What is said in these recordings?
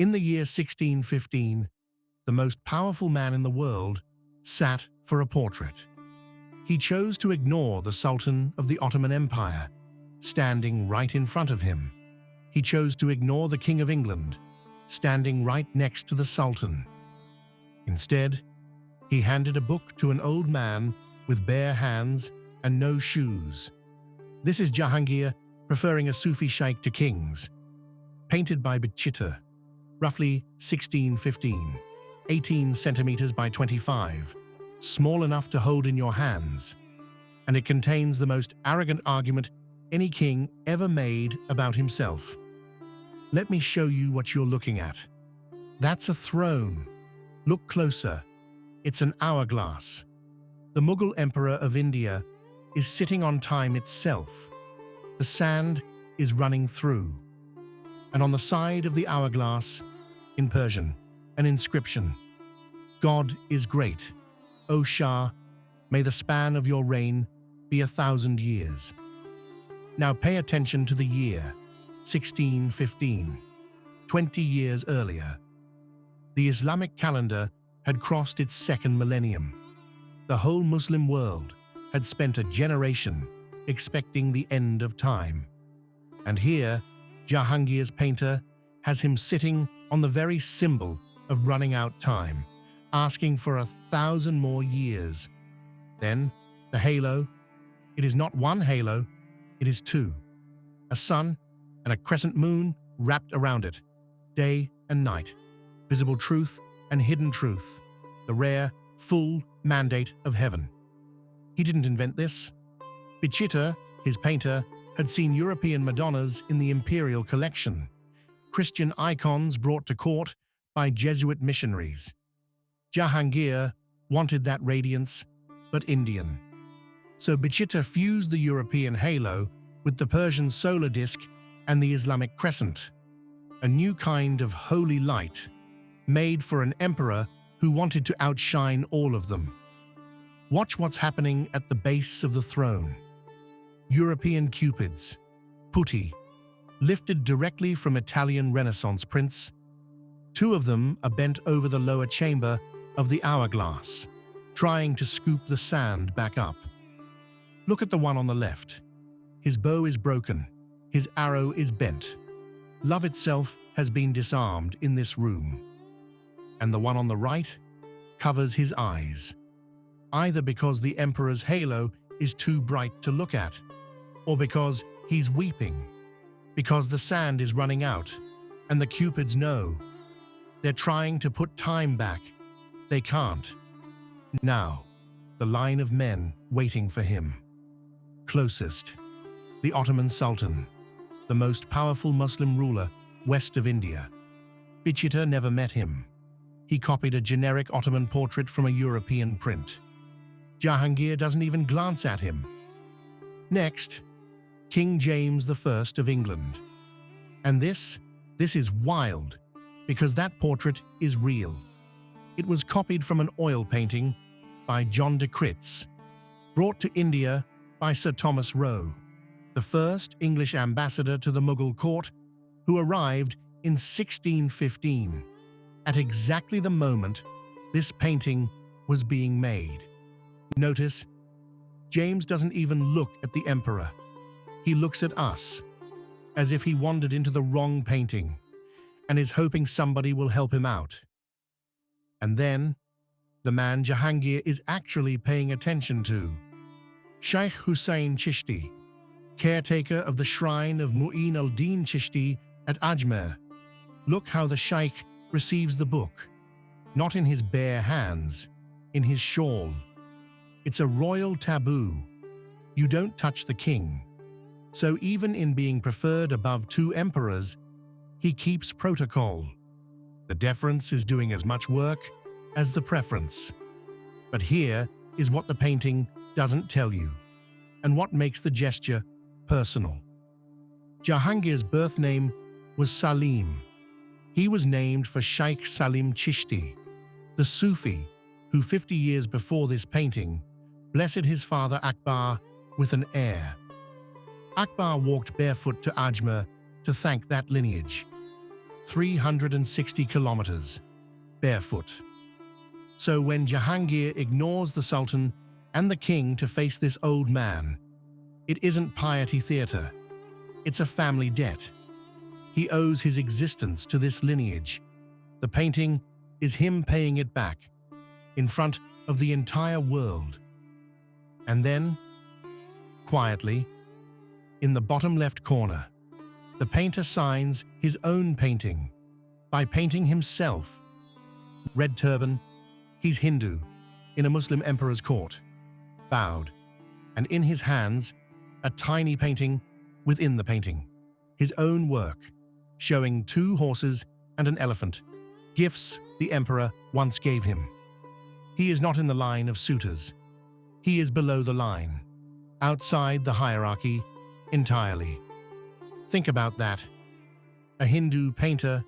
In the year 1615, the most powerful man in the world sat for a portrait. He chose to ignore the Sultan of the Ottoman Empire, standing right in front of him. He chose to ignore the King of England, standing right next to the Sultan. Instead, he handed a book to an old man with bare hands and no shoes. This is Jahangir preferring a Sufi Shaikh to kings. Painted by Bichitr, roughly 1615, 18 centimeters by 25, small enough to hold in your hands. And it contains the most arrogant argument any king ever made about himself. Let me show you what you're looking at. That's a throne. Look closer. It's an hourglass. The Mughal Emperor of India is sitting on time itself. The sand is running through. And on the side of the hourglass, in Persian, an inscription. God is great. O Shah, may the span of your reign be 1,000 years. Now pay attention to the year, 1615, 20 years earlier. The Islamic calendar had crossed its second millennium. The whole Muslim world had spent a generation expecting the end of time. And here, Jahangir's painter has him sitting on the very symbol of running out time, asking for 1,000 more years. Then, the halo. It is not one halo, it is two. A sun and a crescent moon wrapped around it, day and night. Visible truth and hidden truth, the rare, full mandate of heaven. He didn't invent this. Bichitr, his painter, had seen European Madonnas in the imperial collection, Christian icons brought to court by Jesuit missionaries. Jahangir wanted that radiance, but Indian. So Bichitr fused the European halo with the Persian solar disk and the Islamic crescent, a new kind of holy light, made for an emperor who wanted to outshine all of them. Watch what's happening at the base of the throne. European cupids, putti, lifted directly from Italian Renaissance prints. Two of them are bent over the lower chamber of the hourglass, trying to scoop the sand back up. Look at the one on the left. His bow is broken, his arrow is bent. Love itself has been disarmed in this room. And the one on the right covers his eyes, either because the emperor's halo is too bright to look at, or because he's weeping, because the sand is running out, and the cupids know. They're trying to put time back. They can't. Now, the line of men waiting for him. Closest, the Ottoman Sultan, the most powerful Muslim ruler west of India. Bichitr never met him. He copied a generic Ottoman portrait from a European print. Jahangir doesn't even glance at him. Next, King James I of England. And this is wild, because that portrait is real. It was copied from an oil painting by John de Critz, brought to India by Sir Thomas Roe, the first English ambassador to the Mughal court, who arrived in 1615, at exactly the moment this painting was being made. Notice, James doesn't even look at the emperor. He looks at us, as if he wandered into the wrong painting, and is hoping somebody will help him out. And then, the man Jahangir is actually paying attention to, Shaykh Hussain Chishti, caretaker of the shrine of Mu'in al-Din Chishti at Ajmer. Look how the Shaykh receives the book, not in his bare hands, in his shawl. It's a royal taboo. You don't touch the king. So even in being preferred above two emperors, he keeps protocol. The deference is doing as much work as the preference. But here is what the painting doesn't tell you, and what makes the gesture personal. Jahangir's birth name was Salim. He was named for Shaykh Salim Chishti, the Sufi, who 50 years before this painting blessed his father Akbar with an heir. Akbar walked barefoot to Ajmer to thank that lineage. 360 kilometers, barefoot. So when Jahangir ignores the Sultan and the king to face this old man, it isn't piety theatre, it's a family debt. He owes his existence to this lineage. The painting is him paying it back, in front of the entire world. And then, quietly, in the bottom left corner, the painter signs his own painting by painting himself. Red turban, he's Hindu, in a Muslim emperor's court, bowed, and in his hands, a tiny painting within the painting, his own work, showing 2 horses and an elephant, gifts the emperor once gave him. He is not in the line of suitors. He is below the line, outside the hierarchy entirely. Think about that. A Hindu painter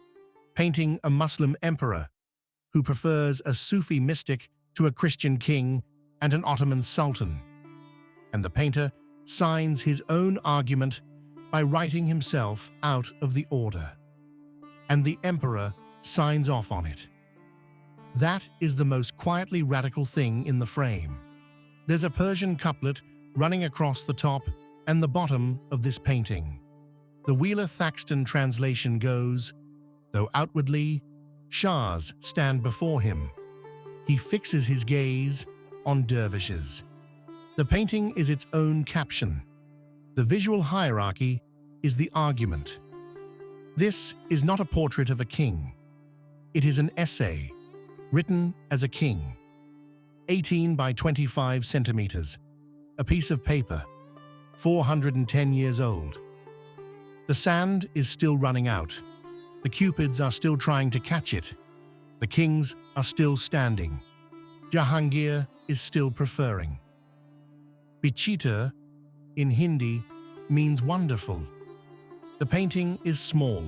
painting a Muslim emperor who prefers a Sufi mystic to a Christian king and an Ottoman sultan. And the painter signs his own argument by writing himself out of the order. And the emperor signs off on it. That is the most quietly radical thing in the frame. There's a Persian couplet running across the top and the bottom of this painting. The Wheeler Thackston translation goes, "Though outwardly shahs stand before him, he fixes his gaze on dervishes." The painting is its own caption. The visual hierarchy is the argument. This is not a portrait of a king. It is an essay, written as a king. 18 by 25 centimeters, a piece of paper, 410 years old. The sand is still running out. The cupids are still trying to catch it. The kings are still standing. Jahangir is still preferring. Bichitr, in Hindi, means wonderful. The painting is small.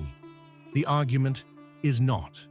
The argument is not.